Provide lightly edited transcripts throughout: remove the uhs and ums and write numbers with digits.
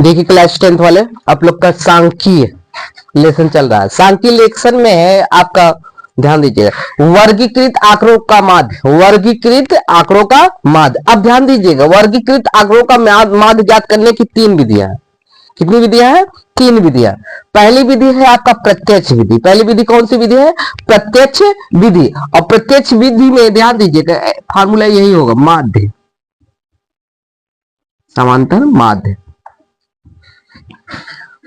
देखिए class 10th वाले, आप लोग का सांख्यिक लेसन चल रहा है। सांख्यिक लेसन में है आपका, ध्यान दीजिएगा, वर्गीकृत आंकड़ों का माध्य, वर्गीकृत आंकड़ों का माध्य। अब ध्यान दीजिएगा, वर्गीकृत आंकड़ों का माध्य ज्ञात करने की 3 विधियां हैं। कितनी विधियां हैं? 3 विधियां। पहली विधि है आपका प्रत्यक्ष विधि। पहली विधि कौन सी विधि है? प्रत्यक्ष विधि। और प्रत्यक्ष विधि में ध्यान दीजिएगा, फार्मूला यही होगा, माध्य, समांतर माध्य।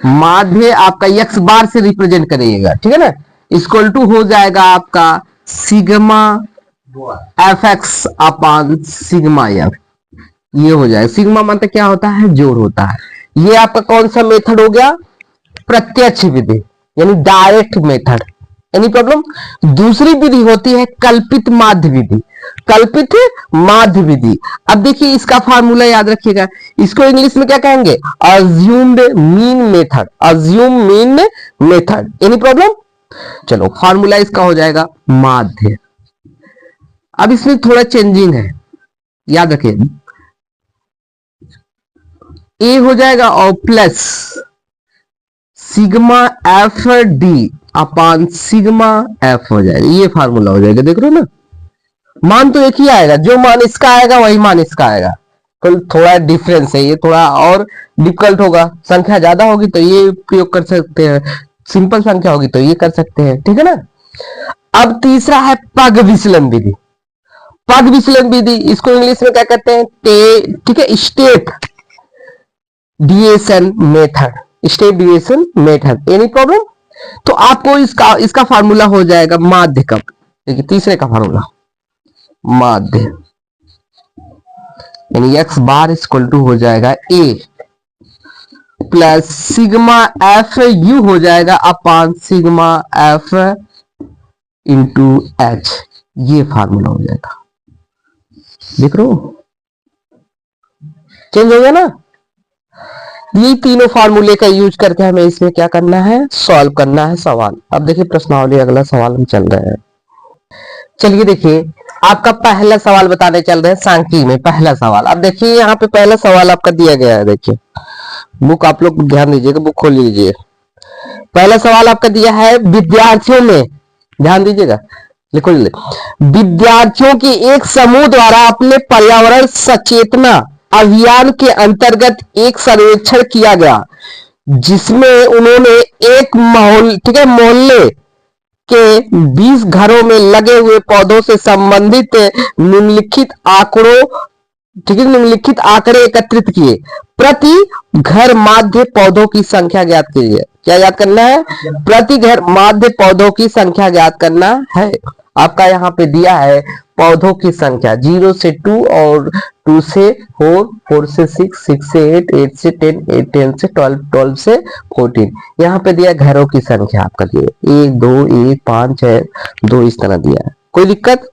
माध्य आपका x बार से रिप्रेजेंट करिएगा, ठीक है ना। इक्वल टू हो जाएगा आपका सिग्मा एफ एक्स अपान सिग्मा एफ। ये हो जाएगा, सिग्मा मतलब क्या होता है? जोड़ होता है। ये आपका कौन सा मेथड हो गया? प्रत्यक्ष विधि, यानी डायरेक्ट मेथड। Any problem? दूसरी विधि होती है कल्पित माध्य विधि। कल्पित माध्य विधि, अब देखिए इसका फार्मूला याद रखिएगा, इसको इंग्लिश में क्या कहेंगे? Assumed mean method. Assume mean method. Any problem? चलो, फार्मूला इसका हो जाएगा माध्य। अब इसमें थोड़ा चेंजिंग है, याद रखिए, ए हो जाएगा और plus sigma F D upon sigma F हो जाएगा। ये फार्मूला हो जाएगा, देख रहे हो ना। मान तो एक ही आएगा, जो मान इसका आएगा वही मान इसका आएगा, तो थोड़ा डिफरेंस है, ये थोड़ा और डिफिकल्ट होगा। संख्या ज्यादा होगी तो ये प्रयोग कर सकते हैं, सिंपल संख्या होगी तो ये कर सकते हैं, ठीक है ना। अब तीसरा है पग विचलन विधि। पग विचलन विधि, इसको इंग्लिश में क्या कहते हैं? ठीक है, step deviation method. Step deviation method. Any problem? तो आपको इसका फार्मूला हो जाएगा माध्य का। देखिए तीसरे का फार्मूला माध्य, यानी एक्स बार इक्वल टू हो जाएगा ए प्लस सिग्मा एफ यू हो जाएगा अपान सिग्मा एफ इंटू एच। ये फार्मूला हो जाएगा, देख रहे हो, चेंज हो गया ना। ये तीनों फार्मूले का यूज करके हमें इसमें क्या करना है? सॉल्व करना है सवाल। अब देखिए प्रश्नावली, अगला सवाल हम चल रहे हैं। चलिए देखिए, आपका पहला सवाल बताने चल रहे हैं सांख्यिकी में। पहला सवाल, अब देखिए यहाँ पे पहला सवाल आपका दिया गया है। देखिए बुक आप लोग ध्यान दीजिएगा, बुक खोल लीजिए। पहला सवाल आपका दिया है, विद्यार्थियों में, ध्यान दीजिएगा, लिखो विद्यार्थियों के एक समूह द्वारा अपने पर्यावरण सचेतना अभियान के अंतर्गत एक सर्वेक्षण किया गया, जिसमें उन्होंने एक मोहल्ले के 20 घरों में लगे हुए पौधों से संबंधित निम्नलिखित आंकड़ों, ठीक है, निम्नलिखित आंकड़े एकत्रित किए। प्रति घर माध्य पौधों की संख्या ज्ञात कीजिए। क्या याद करना है? प्रति घर माध्य पौधों की संख्या ज्ञात करना है। आपका यहाँ पे दिया है पौधों की संख्या 0 से 2 और 2 से 4, 4 से 6, 6 से 8, 8 से 10, 10 से 12, 12 से 14। यहाँ पे दिया घरों की संख्या आपका दिया 1 2 1 5 6 2, इस तरह दिया है। कोई दिक्कत?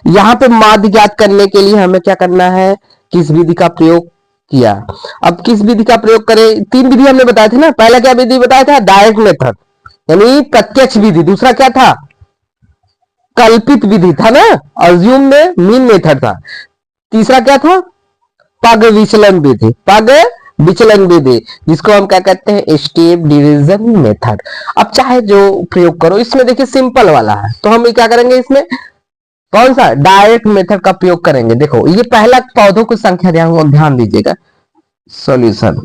यहाँ पे माध्य ज्ञात करने के लिए हमें क्या करना है? किस विधि का प्रयोग किया। अब किस विधि का प्रयोग करें? 3 विधि हमने बताए थे ना। पहला क्या विधि बताया था? डायरेक्ट मेथड, यानी प्रत्यक्ष विधि। दूसरा क्या था? कल्पित विधि था ना, अज्यूम में मीन मेथड था। तीसरा क्या था? पग विचलन विधि। पग विचलन विधि, जिसको हम क्या कहते हैं? Step division method. अब चाहे जो प्रयोग करो, इसमें देखिए सिंपल वाला है, तो हम क्या करेंगे? इसमें कौन सा? डायरेक्ट मेथड का प्रयोग करेंगे। देखो ये पहला पौधों की संख्या ध्यान दीजिएगा। सॉल्यूशन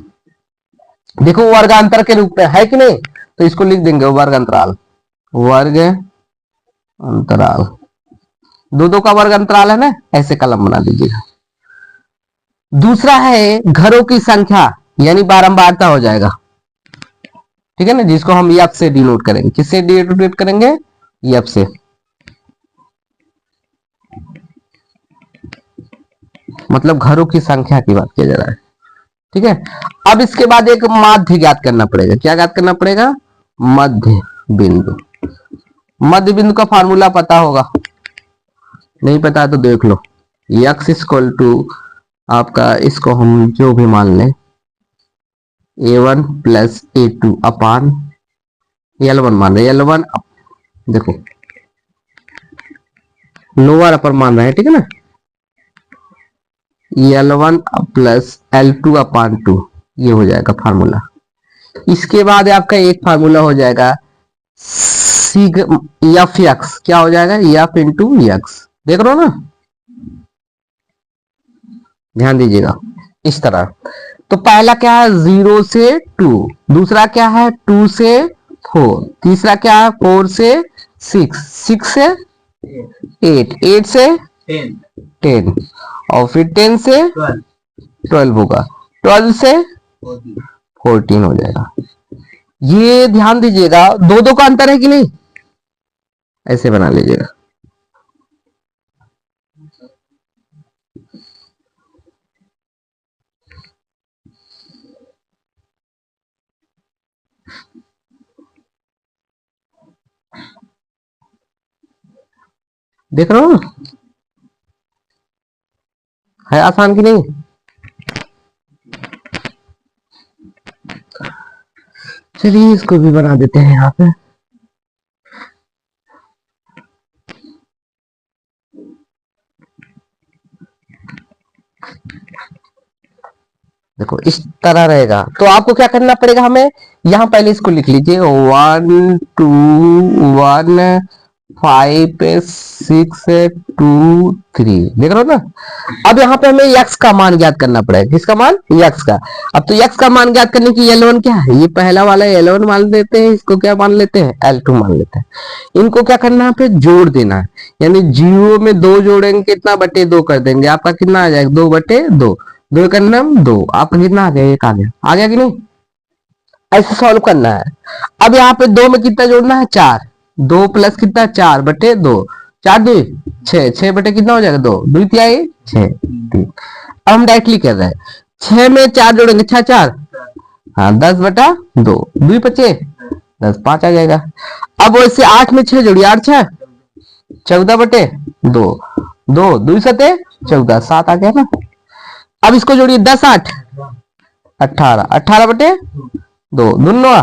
देखो वर्गांतर के रूप में है कि नहीं, तो इसको लिख देंगे वर्ग अंतराल। वर्ग अंतराल, दो का वर्ग अंतराल है ना, ऐसे कलम बना दीजिएगा। दूसरा है घरों की संख्या, यानी बारंबारता हो जाएगा, ठीक है ना, जिसको हम एफ से डिनोट करेंगे। किससे डिनोट करेंगे? एफ से। मतलब घरों की संख्या की बात किया जा रहा है, ठीक है। अब इसके बाद एक माध्य ज्ञात करना पड़ेगा। क्या ज्ञात करना पड़ेगा? मध्य बिंदु। मध्य बिंदु का फार्मूला पता होगा, नहीं पता तो देख लो। x इक्वल टू आपका, इसको हम जो भी मान लें, a1 प्लस a2 अपान l1 मान रहे, l1 देखो लोअर अपर मान रहे हैं, ठीक है ना। l1 प्लस l2 अपान 2, ये हो जाएगा फार्मूला। इसके बाद आपका एक फार्मूला हो जाएगा सिग एफ एक्स, क्या हो जाएगा एफ इंटू एक्स, देख रहे हो ना, ध्यान दीजिएगा इस तरह। तो पहला क्या है 0 से 2, दूसरा क्या है 2 से 4, तीसरा क्या है 4 से 6, 6 से 8, 8 से 10 और फिर 10 से 12 होगा, 12 से 14 हो जाएगा। ये ध्यान दीजिएगा, दो दो का अंतर है कि नहीं, ऐसे बना लीजिएगा। देख रहे हो है आसान कि नहीं। चलिए इसको भी बना देते हैं यहाँ पे। देखो इस तरह रहेगा, तो आपको क्या करना पड़ेगा, हमें यहाँ पहले इसको लिख लीजिए 1 2 1 5 6 2 3, देख रहे हो ना। अब यहाँ पे हमें x का मान ज्ञात करना पड़ेगा, किसका मान, x का। अब तो x का मान ज्ञात करने की L1 क्या है, ये पहला वाला L1 मान लेते हैं, इसको क्या मान लेते हैं L2 मान लेते हैं। इनको क्या करना है, पे जोड़ देना है, यानी 0 में 2 जोड़ेंगे कितना, बटे 2 कर देंगे, आपका कितना आ जाएगा 2 बटे 2, 2 का नाम 2, आपका कितना आ गया, एक आ गया, आ गया कि नहीं। ऐसे सॉल्व करना है। अब यहाँ पे 2 में कितना जोड़ना है 4, 2 प्लस कितना 4 बटे 2, 4 2 6, 6 बटे कितना हो जाएगा 2, 2 क्या है 6 3। अब हम डायरेक्टली कर रहे हैं, 6 में 4 जोड़ेंगे 6 4, हाँ 10 बटा 2, 2 बचे 10, 5 आ जाएगा। अब वैसे 8 में 6 जोड़िए, 8 6 14 बटे 2, 2 2 सते 14, 7 आ गया ना। अब इसको जोड़िए 10 8 18, 18 बटे 2, दोनों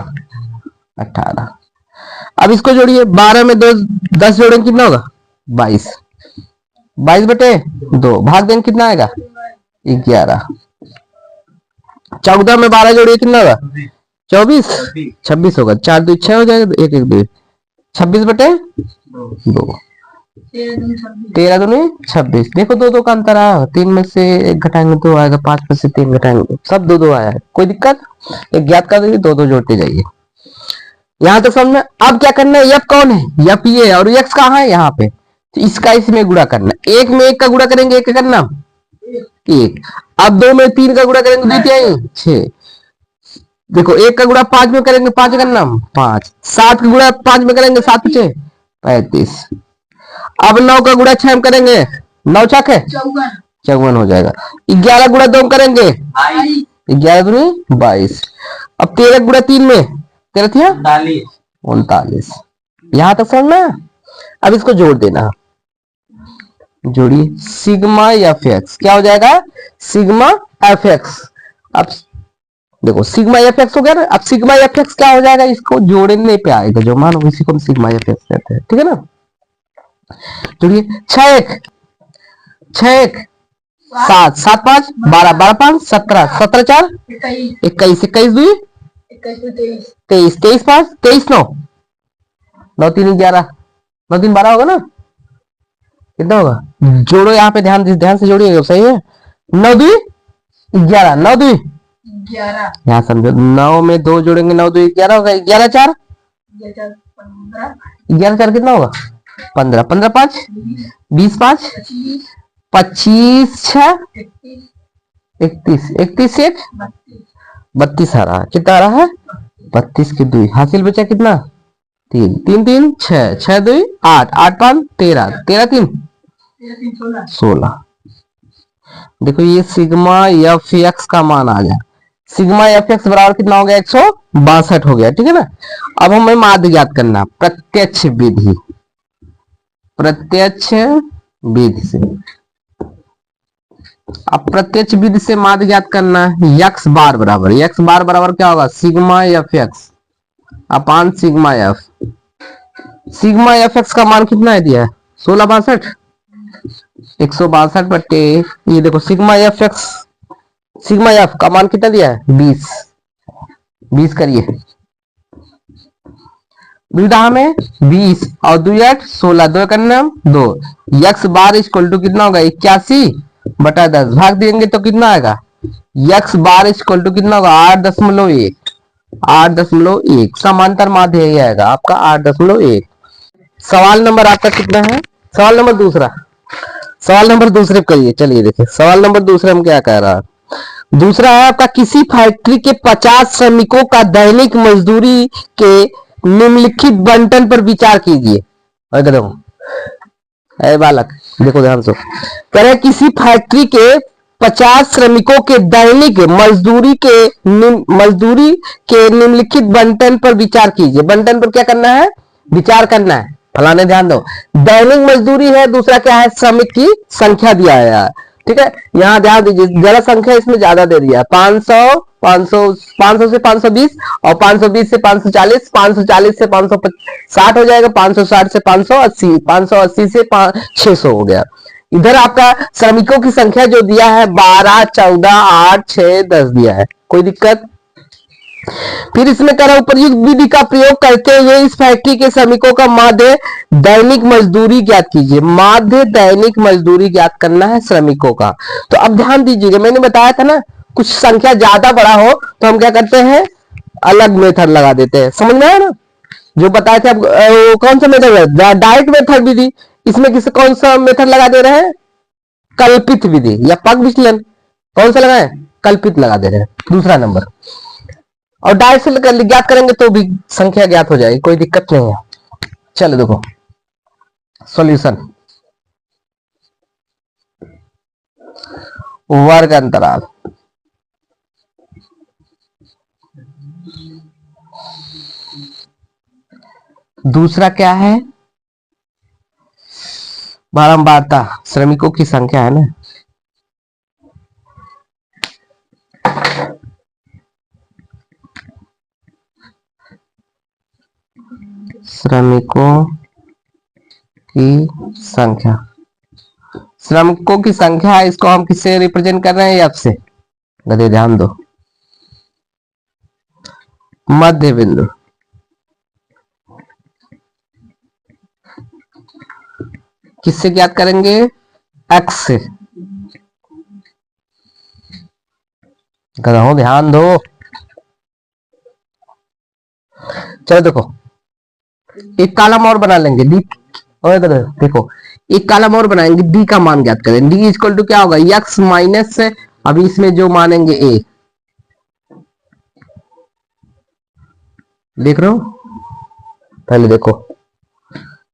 18। अब इसको जोड़िए 12 में 2 10 जोड़ेंगे कितना होगा 22, 22 बटे 2, भाग देंगे कितना आएगा 11। 14 में 12 जोड़िए कितना होगा 24, 26 होगा, 4 2 6 हो जाएगा, 1 1 2, 26 बटे 2, 13 दूनी 26। देखो 2 2 का अंतर आया, 3 में से 1 घटाएंगे 2 आएगा, 5 में से 3 घटाएंगे सब 2 2 आया है, कोई दिक्कत, एक ज्ञात कर दीजिए, 2 2 जोड़ते जाइए। यहां तक समझ में। अब क्या करना है, यफ कौन है, यफ ये और एक्स कहाँ है यहाँ पे, तो इसका इसमें गुणा करना, 1 में 1 का गुणा करेंगे 1 का करना 1, अब 2 में 3 का गुणा करेंगे 2 तिहाई 6, देखो 1 का गुणा 5 में करेंगे 5 का नाम 5, 7 का गुणा 5 में करेंगे 7 5 35। अब 9 का गुणा 6 में करेंगे 9 छक है 54 हो जाएगा। 11 गुणा 2 करेंगे 11 दूनी 22। अब 13 गुणा 3 में 13 थिया 39। यहां तक समझना। अब इसको जोड़ देना, जोड़िए सिग्मा एफ एक्स, क्या हो जाएगा सिग्मा एफ एक्स। अब देखो सिग्मा एफ एक्स हो गया ना, अब सिग्मा एफ एक्स क्या हो जाएगा, इसको जोड़ने पे आएगा जो मान उसी को हम सिग्मा एफ एक्स कहते हैं, ठीक है ना। जोड़िए 6 1 6 1 7 7 5 12 12 5 17 17 4 21 21 2 23 23 5 23 9 9 3 11 9 3 12 होगा ना, कितना होगा, जोड़ो यहाँ पे ध्यान से जोड़िएगा, सही है 9 2 11 9 2 11, यहाँ समझो 9 में 2 जोड़ेंगे 9 2 11 होगा, 11 4 11 4 कितना होगा 15 15 5 20 5 25 6 31 31 1 32 आ रहा है, कितना आ रहा है 32 के 2 हासिल बचा कितना 3 3 3 6 6 2 8 8 5 13 13 3 16। देखो ये सिग्मा एफ एक्स का मान आ गया, सिग्मा एफ एक्स बराबर कितना हो गया 162 हो गया, ठीक है ना। अब हमें माध्य ज्ञात करना, प्रत्यक्ष विधि, प्रत्यक्ष विधि से, अब प्रत्यक्ष विधि से माध्य ज्ञात करना है, एक्स बार बराबर क्या होगा सिग्मा एफ एक्स अपान sigma F. Sigma F x का मान कितना है दिया है 1662, 162 बटे ये देखो sigma F x sigma F का मान कितना दिया है 20। 20 करिए, दुविधा में 20 और 2 8 16, 2 करना 2। यक्स बार इक्वल टू कितना होगा 81/10, भाग देंगे तो कितना आएगा यक्स बार इक्वल टू कितना होगा 8.1। 8.1 समांतर माध्य यही आएगा आपका 8.1। सवाल नंबर आपका कितना है, सवाल नंबर दूसरा। सवाल नंबर दूसरे करिए, चलिए देखिए सवाल नंबर दूसरे हम क्या कह रहा है। दूसरा है आपका, किसी फैक्ट्री के 50 श्रमिकों का दैनिक मजदूरी के निम्नलिखित बंटन पर विचार कीजिए। अरे बालक देखो ध्यान से, कह रहे किसी फैक्ट्री के 50 श्रमिकों के दैनिक मजदूरी के निम्नलिखित बंटन पर विचार कीजिए। बंटन पर क्या करना है, विचार करना है। फलाने ध्यान दो, दैनिक मजदूरी है, दूसरा क्या है श्रमिक की संख्या दिया है। ठीक है, यहाँ ध्यान दीजिए, जरा संख्या इसमें ज्यादा दे दिया है, 500 500 500 से 520 और 520 से 540, 540 से 560 हो जाएगा, 560 से 580, 580 से 600 हो गया। इधर आपका श्रमिकों की संख्या जो दिया है 12 14 8 6 10 दिया है, कोई दिक्कत। फिर इसमें कह रहा उपयुक्त विधि का प्रयोग करते हुए इस फैक्ट्री के श्रमिकों का माध्य दैनिक मजदूरी ज्ञात कीजिए। माध्य दैनिक मजदूरी ज्ञात करना है श्रमिकों का। तो अब ध्यान दीजिएगा, मैंने बताया था ना कुछ संख्या ज्यादा बड़ा हो तो हम क्या करते हैं अलग मेथड लगा देते हैं, समझ में आया ना। जो बताए थे अब कौन सा मेथड है, डायरेक्ट मेथड विधि। इसमें किसे कौन सा मेथड लगा दे रहे हैं, कल्पित विधि या पग विचलन। कौन सा लगाए, कल्पित लगा दे रहे हैं दूसरा नंबर। और डायरेक्ट से ज्ञात करेंगे तो भी संख्या ज्ञात हो जाएगी, कोई दिक्कत नहीं है। चलो देखो सॉल्यूशन, वर्ग अंतराल, दूसरा क्या है बारंबारता, श्रमिकों की संख्या है ना, श्रमिकों की संख्या, श्रमिकों की संख्या है, इसको हम किससे रिप्रेजेंट कर रहे हैं एफ से। गधे ध्यान दो, मध्य बिंदु किससे ज्ञात करेंगे, एक्स से। गधा ध्यान दो, चलो देखो एक कॉलम और बना लेंगे डी, और देखो एक कॉलम और बनाएंगे, डी का मान ज्ञात करें। डी इक्वल टू क्या होगा एक्स माइनस, अभी इसमें जो मानेंगे ए, देख रहे हो। पहले देखो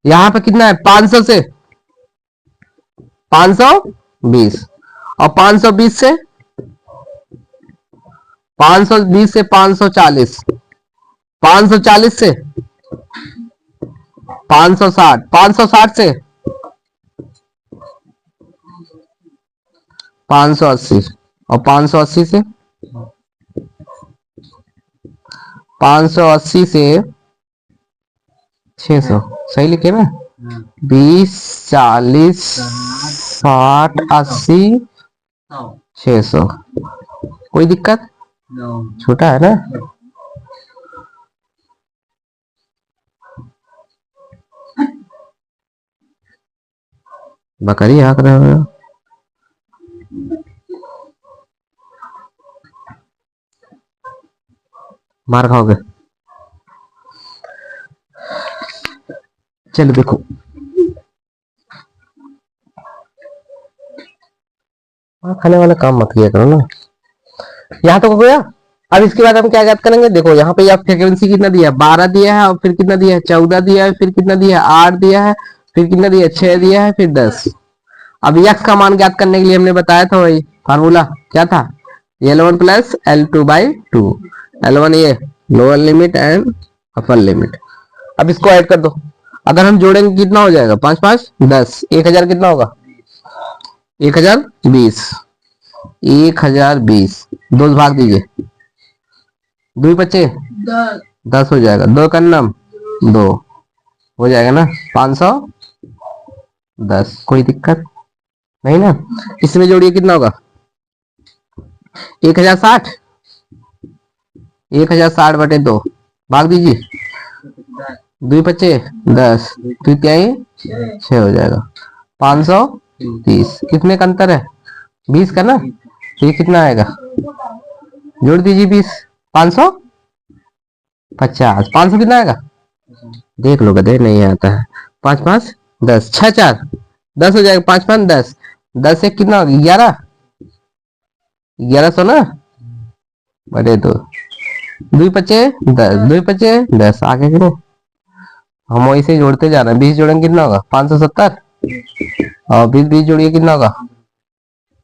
यहां पे कितना है 500 से 520 और 520 से 520 से 540, 540 से 560, 560 से 580 और 580 से 580 से 600, सही लिखे ना। 20 40 60 80 600, कोई दिक्कत, छोटा है ना। बकरी हाँक रहे हो, मार खाओगे। चलो देखो खाने वाला काम मत किया करो ना। यहाँ तो हो गया। अब इसके बाद हम क्या याद करेंगे, देखो यहाँ पे फ्रीक्वेंसी कितना दिया है 12 दिया है, और फिर कितना दिया है 14 दिया है, फिर कितना दिया है 8 दिया है, फिर कितना दिया है 6 दिया है, फिर 10। अब यक्स का मान ज्ञात करने के लिए हमने बताया था वही फार्मूला क्या था, L1 प्लस L2/2। L1 ये lower limit and upper limit. अब इसको ऐड कर दो, अगर हम जोड़ेंगे कितना हो जाएगा 5 5 10, 1000 कितना होगा 1020, 1020 दो भाग दीजिए, 2 बचे 10 हो जाएगा, 2 का नाम 2 हो जाएगा ना 510, कोई दिक्कत नहीं ना। इसमें जोड़िए कितना होगा 1060, 1060 बटे 2, भाग दीजिए। 2 पच्चे 10, 2 तिहाई 6 हो जाएगा। 530, कितने का अंतर है? 20 का ना। तो ये कितना आएगा? जोड़ दीजिए 20, 550, 500 कितना आएगा? देख लो गधे, नहीं आता है। 5 5 10, 6 4 10 हो जाएगा। 5 5 10, 10 एक कितना होगा? 11, 1100 ना बटे 2। 2 पच्चे 10, 2 पच्चे 10, आगे कितने? हम वैसे जोड़ते जा रहे हैं। 20 जोड़ेंगे कितना होगा? 570, और 20 20 जोड़िए कितना होगा?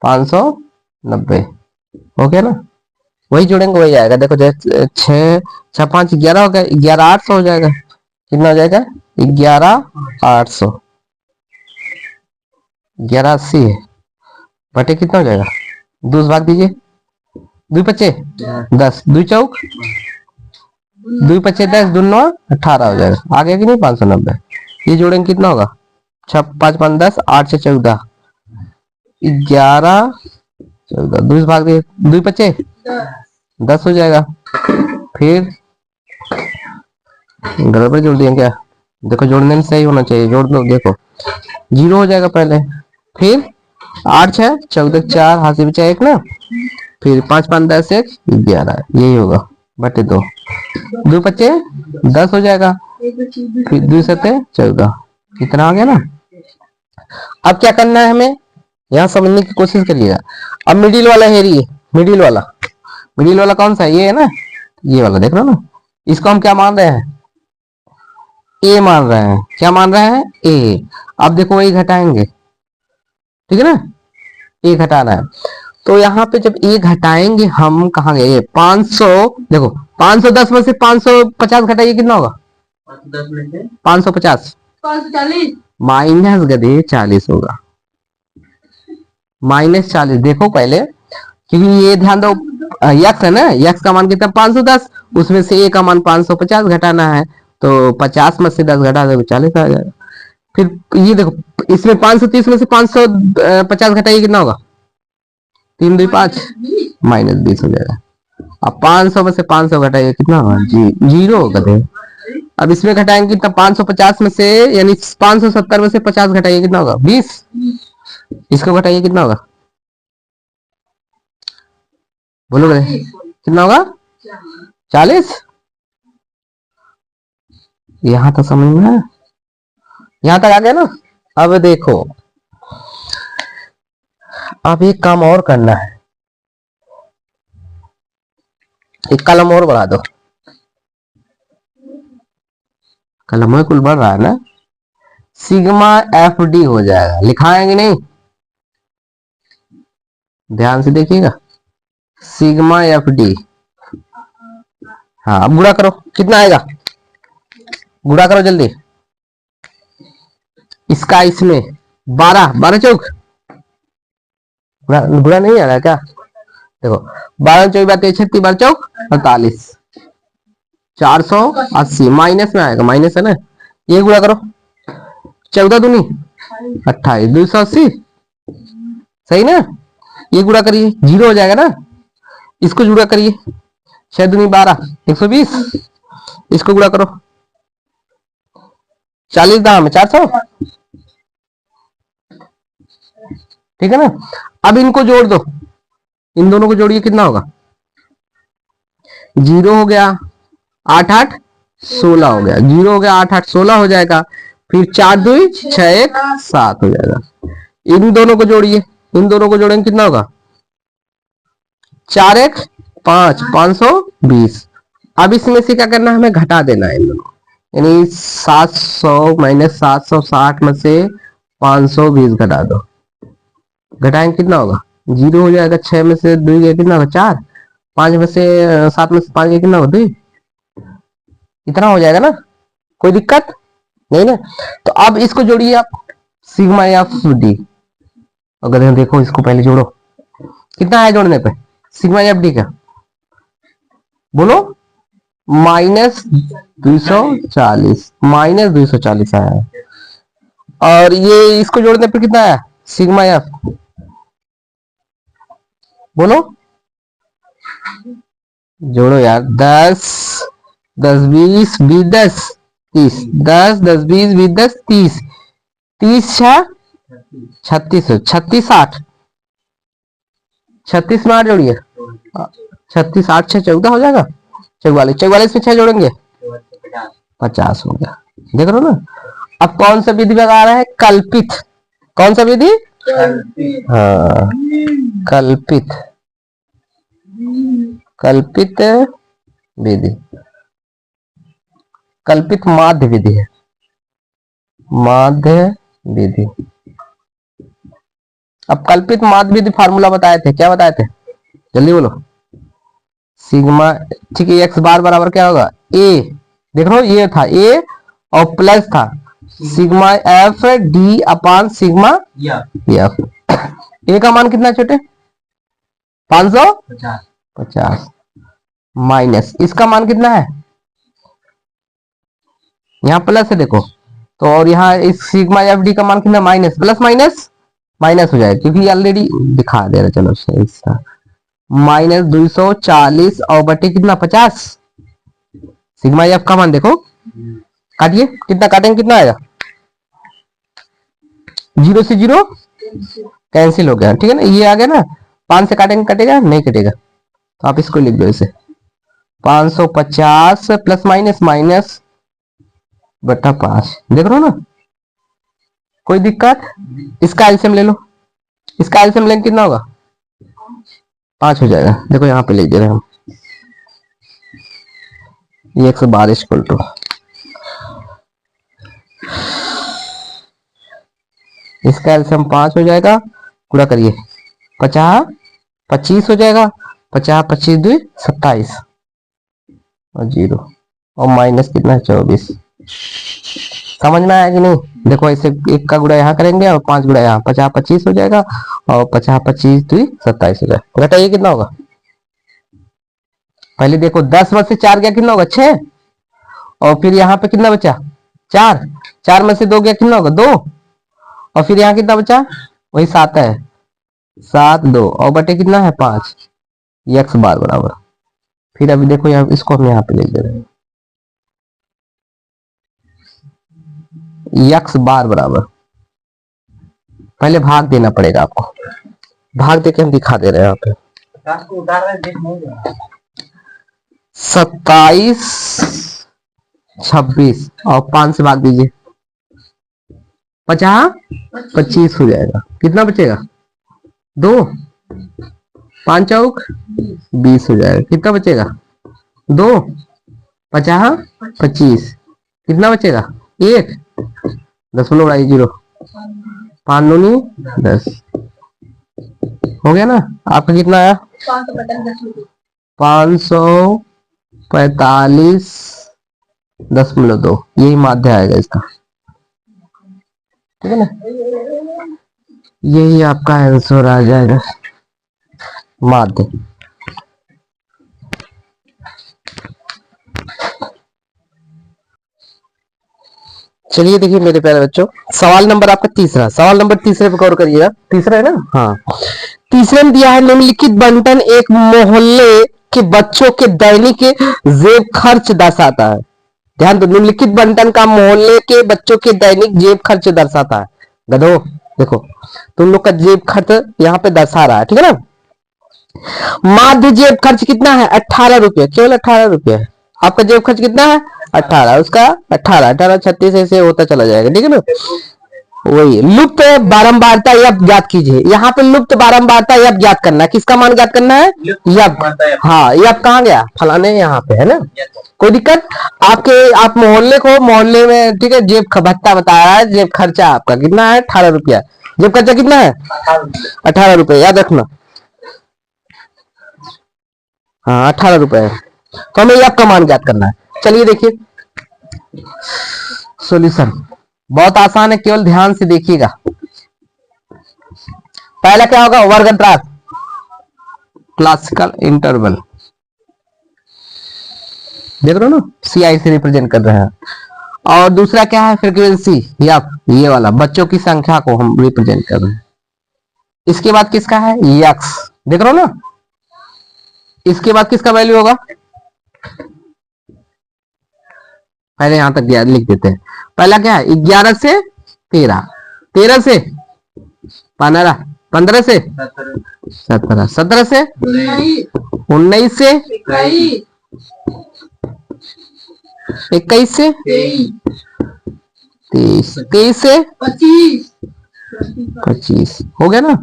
590। हो गया ना? वही जोड़ेंगे वही आएगा। देखो जैसे 6 6 5 11 हो गया, 11 800 हो जाएगा। कितना हो जाएगा? 11 800, 1180 है बटे कितना हो जाएगा? 2 से भाग दीजिए। 2 पच्चे 10, 2 चौक 2 पच्चे 10, 2 9 18 हो जाएगा। आगे कि नहीं? 590। ये जोड़ेंगे कितना होगा? 6 5 5 10, 8 से 14, 11 14, 2 से भाग दिए। 2 पच्चे 10 हो जाएगा। फिर गड़बड़ जोड़ दिए क्या? देखो जोड़ने में सही होना चाहिए, जोड़ दो। देखो 0 हो जाएगा पहले, फिर 8 6 14, 4 हाथ से बचा 1 ना, फिर 5 5 10 1 11, यही होगा बटे 2। 2 पच्चे 10 हो जाएगा, फिर 2 सत्ते 14, इतना आ गया ना। अब क्या करना है हमें, यहाँ समझने की कोशिश करिएगा। अब मिडिल वाला है, मिडिल वाला, मिडिल वाला कौन सा है? ये है ना, ये वाला देख लो ना। इसको हम क्या मान रहे हैं? ए मान रहे हैं। क्या मान रहे हैं? ए। अब देखो वही घटाएंगे, ठीक है ना, ए घटाना है। तो यहाँ पे जब ए घटाएंगे हम, कहाँ गए? 500, देखो 510 में से 550 घटाइए, कितना होगा? 550 माइनस गधे 40 होगा, -40। देखो पहले, क्योंकि ये ध्यान दो, यक्स है ना, यक्स का मान कितना? 510, उसमें से ए का मान 550 घटाना है। तो 50 में से 10 घटा दो, 40 आ जाएगा। फिर ये देखो, इसमें 530 में से 550 घटाइए, कितना होगा? 3 2 5, -20 हो जाएगा। अब 500 में से 500 घटाइए, कितना होगा? 0 होगा। अब इसमें घटाएंगे कितना? 550 में से, यानी 570 में से 50 घटाइए, कितना होगा? 20। इसको घटाइए, कितना होगा? बोलो कितना होगा? 40। यहां तक समझ में है? यहां तक आ गया ना। अब देखो, अब एक काम और करना है, एक कलम और बढ़ा दो। कलम कुल बढ़ रहा है ना। सिग्मा एफ डी हो जाएगा, लिखाएंगे नहीं, ध्यान से देखिएगा। सिग्मा एफ डी, हाँ अब गुणा करो, कितना आएगा? गुणा करो जल्दी। इसका इसमें 12 12 चौक, गुणा नहीं आ रहा क्या? देखो 12 चौक बात 36, 12 चौक 48, 480 माइनस में आएगा, माइनस है ना। ये गुणा करो, 14 दूनी 28, 280, सही ना। ये गुणा करिए, 0 हो जाएगा ना। इसको जुड़ा करिए, 6 दूनी 12, 120, इसको गुणा करो, 40 दाम 400, ठीक है ना। अब इनको जोड़ दो, इन दोनों को जोड़िए, कितना होगा? 0 हो गया, 8 8 16 हो गया, 0 हो गया, 8 8 16 हो जाएगा। फिर 4 2 6 1 7 हो जाएगा। इन दोनों को जोड़िए, इन दोनों को जोड़ेंगे, कितना होगा? 4 1 5, 520। अब इसमें से क्या करना है? हमें घटा देना है इन दोनों, यानी 700 माइनस 760 में से 520 घटा दो। घटाएंगे कितना होगा? 0 हो जाएगा। 6 में से 2 गया, कितना होगा? 4। 5 में से 7 में से 5 गया, कितना होगा? 2। इतना हो जाएगा ना, कोई दिक्कत नहीं ना। तो अब इसको जोड़िए आप, सिग्मा एफ डी। अगर देखो इसको पहले जोड़ो, कितना है जोड़ने पे? सिग्मा एफ डी का बोलो, -240, -240 आया है। और ये इसको जोड़ने पे कितना है? सिग्मा एफ बोलो, जोड़ो यार, 10 10 20 20 10 30, 10 10 20 20 10 30, 30 6 36, 36 8, 36 में 8 जोड़िए, 36 8 6 14 हो जाएगा, 44, 44 में 6 जोड़ेंगे 50 हो गया। देख रहे हो ना। अब कौन सा विधि लगा रहा है? कल्पित। कौन सा विधि? हाँ, कल्पित, कल्पित विधि, कल्पित माध्य विधि है, माध्य विधि। अब कल्पित माध्य विधि फार्मूला बताए थे, क्या बताए थे? जल्दी बोलो। सिग्मा, ठीक है, एक्स बार बराबर क्या होगा? ए, देख रहे हो, ये था ए और प्लस था sigma F D upon sigma F. A का मान कितना छोटे? 550 माइनस इसका मान कितना है? यहाँ प्लस है देखो, तो और यहाँ इस सिग्मा एफ डी का मान कितना? माइनस, प्लस माइनस माइनस हो जाएगा क्योंकि ऑलरेडी दिखा दे रहा। चलो इसका माइनस 240 और बटे कितना? 50। सिग्मा एफ का मान देखो, काटिए, कितना काटेंगे, कितना आएगा? 0 से 0 कैंसिल हो गया, ठीक है ना, ये आ गया ना। 5 से काटेंगे, कटेगा नहीं? कटेगा, तो आप इसको लिख दो इसे 550 प्लस माइनस माइनस बटा 5। देख रहे हो ना, कोई दिक्कत? इसका एलसीएम ले लो, इसका एलसीएम लेंगे कितना होगा? 5 हो जाएगा। देखो यहाँ पे लिख दे रहे हैं हम, ये 112 इक्वल टू, इसका एलसीएम 5 हो जाएगा, पूरा करिए, 50 25 हो जाएगा, 50 25 2 27 और 0 और माइनस कितना है? 24। समझ में आया कि नहीं? देखो ऐसे एक का गुणा यहाँ करेंगे और 5 गुणा यहाँ, 50 25 हो जाएगा और 50 25 2 27 हो जाएगा। घटाइए कितना होगा? पहले देखो 10 में से 4 गया कितना होगा? 6, और फिर यहाँ पे कितना बचा? 4, 4 में से 2 गया कितना होगा? 2, और फिर यहाँ कितना बचा? वही 7 है, 7 2 और बटे कितना है? 5, एक्स बार बराबर। फिर अभी देखो यहाँ, इसको हम यहाँ पे लिख दे रहे हैं, एक्स बार बराबर, पहले भाग देना पड़ेगा आपको, भाग देके हम दिखा दे रहे हैं यहाँ पे। 27 26 और 5 से भाग दीजिए, 50 25 हो जाएगा। कितना बचेगा? 2, 5 चौक 20 हो जाएगा। कितना बचेगा? 2 50 25, कितना बचेगा? 1 0.0, 5 दूनी 10 हो गया ना। आपका कितना आया? 545.2, यही माध्य आएगा इसका, ठीक है ना, यही आपका आंसर आ जाएगा, माध्य। चलिए देखिए मेरे प्यारे बच्चों, सवाल नंबर आपका तीसरा, सवाल नंबर तीसरे पे गौर करिएगा। तीसरा है ना? हाँ, तीसरे में दिया है निम्नलिखित बंटन एक मोहल्ले के बच्चों के दैनिक जेब खर्च दर्शाता है। ध्यान दो, निम्नलिखित बंटन का मोहल्ले के बच्चों के दैनिक जेब खर्च दर्शाता है। गधो देखो, तुम लोग का जेब खर्च यहाँ पे दर्शा रहा है, ठीक है ना। माध्य जेब खर्च कितना है? 18 रुपये, केवल 18 रुपये। आपका जेब खर्च कितना है? 18, उसका 18 18 36 ऐसे होता चला जाएगा, ठीक है ना। वही लुप्त बारंबारता यप ज्ञात कीजिए। यहाँ पे लुप्त बारंबारता यप ज्ञात करना है। किसका मान ज्ञात करना है? यप। हाँ, यप कहाँ गया? फलाने यहाँ पे है ना। कोई दिक्कत? आप मोहल्ले को, मोहल्ले में, ठीक है, जेब भत्ता बताया है, जेब खर्चा आपका कितना है? 18 रुपया। जेब खर्चा कितना है? 18 रुपये, याद रखना। हाँ, 18 रुपए, तो हमें यप का मान ज्ञात करना है। चलिए देखिए सॉल्यूशन, बहुत आसान है, केवल ध्यान से देखिएगा। पहला क्या होगा? वर्ग अंतराल, क्लासिकल इंटरवल, देख रहे हो ना, सीआई से रिप्रेजेंट कर रहे हैं। और दूसरा क्या है? फ्रीक्वेंसी, या ये वाला बच्चों की संख्या को हम रिप्रेजेंट कर रहे हैं। इसके बाद किसका है? यक्स, देख रहे हो ना, इसके बाद किसका वैल्यू होगा? पहले यहां तक लिख देते हैं। पहला क्या है? 11 से 13, 13 से 15, 15 से 17, 17 से 19 से 21 से 23, 23 से 25 हो गया ना।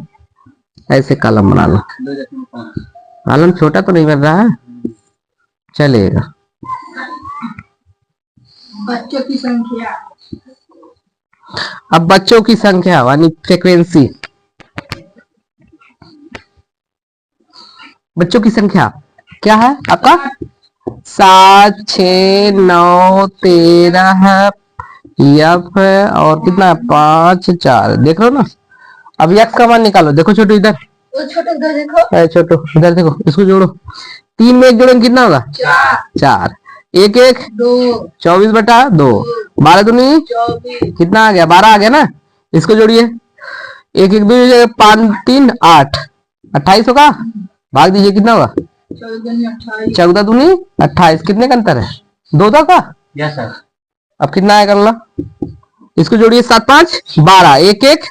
ऐसे कॉलम बना लो। कॉलम छोटा तो नहीं बन रहा है, चलेगा। बच्चों की संख्या, अब बच्चों की संख्या यानी फ्रीक्वेंसी। बच्चों की संख्या क्या है आपका? 7, 6, 9, 13 है, एफ है, और कितना है? 5, 4। देख रहे हो ना। अब एक्स का मान निकालो। देखो छोटू इधर, छोटे इधर देखो, छोटू इधर देखो, इसको जोड़ो। 3 में 1 जोड़ेंगे कितना होगा? 4। 1 1 2, 24/2, 12 दूनी कितना आ गया? 12 आ गया ना। इसको जोड़िए। 1 1 2 5 3 8, 28 होगा। भाग दीजिए, कितना होगा? 14 दूनी 28। कितने का अंतर है? 2 का। Yes sir. अब कितना आएगा अल्लाह? इसको जोड़िए। 7 5 12, 1 1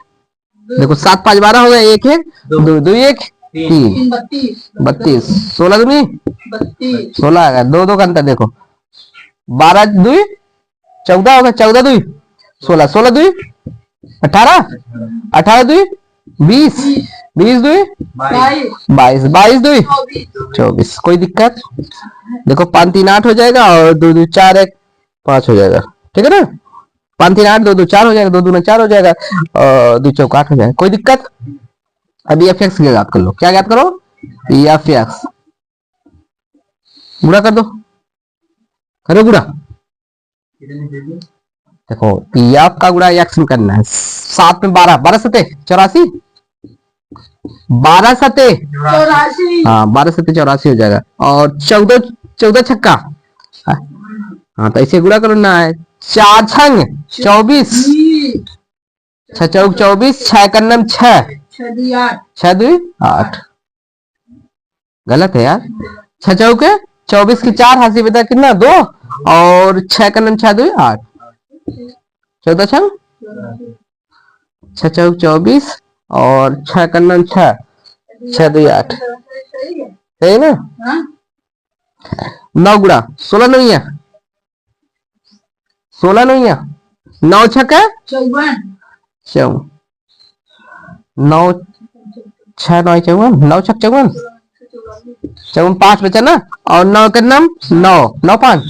देखो 7 5 12 हो गया। 1 1 2 2 1 3 32, 16 दूनी 16 आ गया। 2 का अंतर देखो। 12 2 14 होगा। 14 2 16, 16 2 18, 18 2 20, 20 2 22, 22 2 24। कोई दिक्कत? देखो 5 3 8 हो जाएगा, और 2 2 4 1 5 हो जाएगा। ठीक है ना। 5 3 8 2 2 4 हो जाएगा, 2 2 4 हो जाएगा, और 2 4 8 हो जाएगा। कोई दिक्कत? अभी एफ एक्स याद कर लो। क्या याद करो? F x. गुणा कर दो, करो गुणा। देखो एफ का गुणा एक्स में करना है। 7 में 12, 12 सते 84, 12 सते 84, हाँ 12 सते 84 हो जाएगा। और 14 14 छक्का, हाँ तो ऐसे गुणा करो ना है। 4 छंग 24, 6 चौक 24, 6 का नम 6, 6 2 8। गलत है यार। 6 चौक 24 की 4 हाथी बता कितना? 2, और 6 का नम 6 2 8, 14 छंग 6 चौक 24, और 6 का नम 6, 6 2 8। सही है ना। 9 गुणा 16 नहीं है, 16 नहीं है। 9 छक्का 54, 9 6 9 54, 9 छक 54, 54 5 बचा ना। और 9 का नाम 9 9 5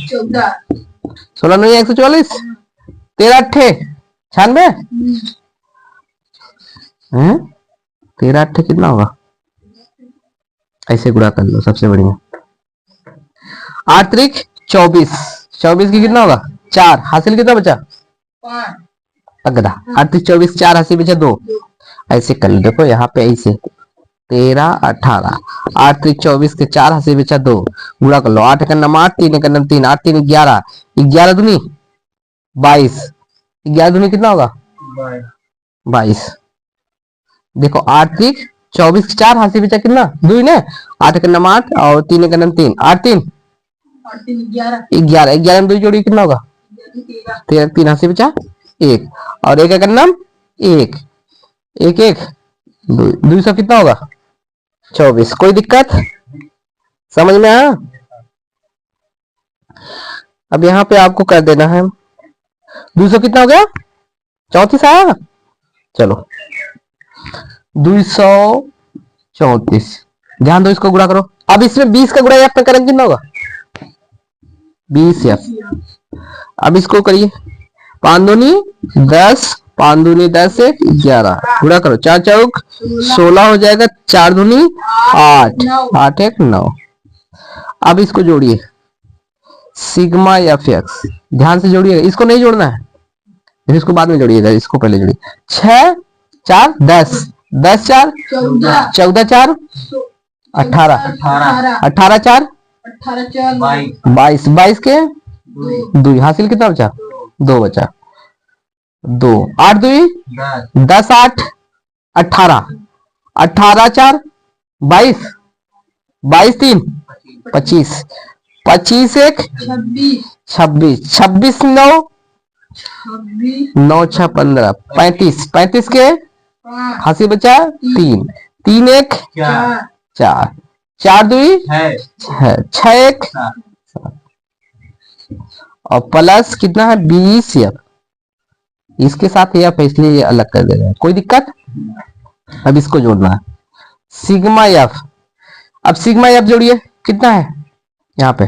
16 नहीं 144, 13 अट्ठे 96, 13 अट्ठे कितना होगा? ऐसे गुणा कर लो, सबसे बढ़िया। 8 त्रिक 24, 24 की कितना होगा? 4। हासिल कितना बचा? 5। अगदा 8 त्रिक 24, 4 हासिल बचा 2। ऐसे कर लो। देखो यहाँ पे ऐसे 13 18, 8 त्रिक 24 के 4 हासिल बचा 2। गुणा कर लो। 8 का नाम 8, 3 का नाम 3, 8 3 11, 11 दूनी 22, 11 दूनी कितना होगा? 22। देखो 8 त्रिक 24 के 4 हासिल बचा कितना? 2 ने। 8 का नाम 8, और 3 का नाम 3, 8 3 11, 11 में 2 जोड़ी कितना होगा? 13, 3 हासिल बचा 1, और 1 का नाम 1 1 1 2 सौ कितना होगा? 24। कोई दिक्कत? समझ में आया? अब यहाँ पे आपको कर देना है। 200 कितना हो गया? 34 आया। चलो 234, ध्यान दो, इसको गुणा करो। अब इसमें 20 का गुणा एफ में करेंगे कितना होगा? 20 एफ। अब इसको करिए। 5 दूनी 10, 5 दूनी 10 1 11, गुणा करो। 4 चौक 16 हो जाएगा। 4 दूनी 8, 8 1 9। अब इसको जोड़िए। सिग्मा एफ एक्स, ध्यान से जोड़िएगा। इसको नहीं जोड़ना है, इसको बाद में जोड़िएगा। इसको पहले जोड़िए। 6 4 10, 10 4 14 4 18, 18 4 22, 22 के 2 हासिल कितना बचा? 2 बचा। 2 8 2 10 8 18, 18 4 22, 22 3 25, 25 एक 26 26, 26 9 26 9 6 15, 35, 35 के 5 हासी बचा 3, 3 एक 4 4, 4 दुई 6, 6 एक और प्लस कितना है 20 एफ, इसके साथ एफ है इसलिए ये अलग कर दे रहे हैं, कोई दिक्कत। अब इसको जोड़ना है सिग्मा एफ। अब सिग्मा एफ जोड़िए कितना है यहाँ पे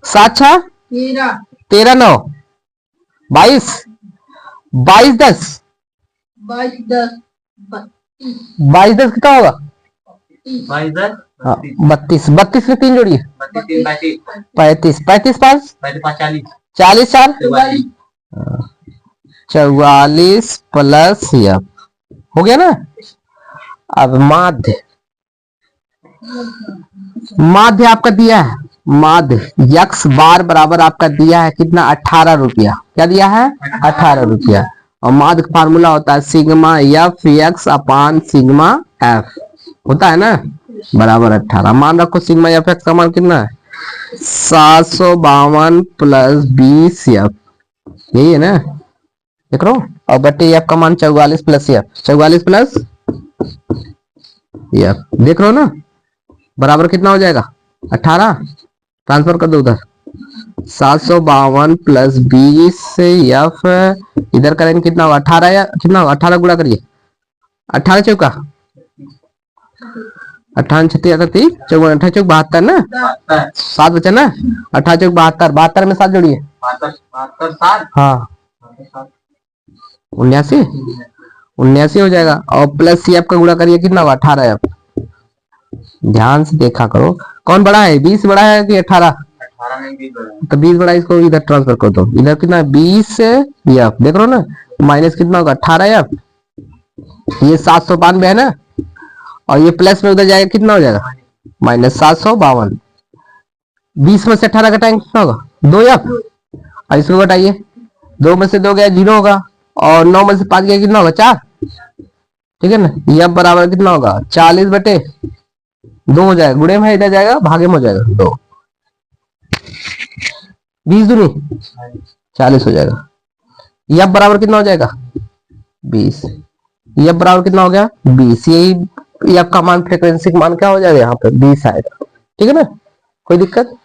7 6 13 13 9 22, 22 10, 22 10 32 22 10 कितना होगा 32 हाँ 32, 32 में 3 जोड़िए 35, 35 5 40 4 44 प्लस एफ हो गया ना। अब माध्य, माध्य आपका दिया है, माध्य यक्स बार बराबर आपका दिया है कितना 18 रुपया, क्या दिया है 18 रुपया। और माध्य का फार्मूला होता है सिग्मा एफ एक्स अपान सिग्मा एफ, होता है ना बराबर 18। मान रखो सिग्मा एफ एक्स का मान कितना है 752 प्लस 20 एफ, यही है ना देख रहा हूं। और बटे एफ का मान 44 प्लस एफ, 44 प्लस एफ देख रहे हो ना बराबर कितना हो जाएगा 18, ट्रांसफर कर दो उधर 752 प्लस 20 से एफ इधर करेंगे कितना होगा 18 या कितना होगा 18 गुणा करिए 18 चौका 18 36 38 चौवन 18 चौक 72 ना 7 बचा ना 18 चौक 72, 72 में 7 जोड़िए हाँ 79, 79 हो जाएगा। और प्लस सी एफ का गुणा करिए कितना होगा 18 एफ, ध्यान से देखा करो कौन बड़ा है 20 बड़ा है कि 18, तो 20 बड़ा, इसको इधर ट्रांसफर कर दो, इधर कितना 20 एफ देख रहे हो ना, माइनस कितना होगा 18 एफ, ये 752 है ना, और ये प्लस में उधर जाएगा कितना हो जाएगा माइनस 752, 20 में से 18 घटाएंगे कितना होगा 2 एफ, और इसको घटाइए 2 में से 2 गया 0 होगा, और 9 में से 5 गया कितना होगा 4, ठीक है ना। एफ बराबर कितना होगा 40 बटे 2 हो जाएगा, गुणे में इधर जाएगा भागे में हो जाएगा 2, 20 दूनी 40 हो जाएगा। एफ बराबर कितना हो जाएगा 20, एफ बराबर कितना हो गया 20, यही एफ का मान फ्रीक्वेंसी का मान क्या हो जाएगा यहाँ पे 20 आएगा, ठीक है ना कोई दिक्कत।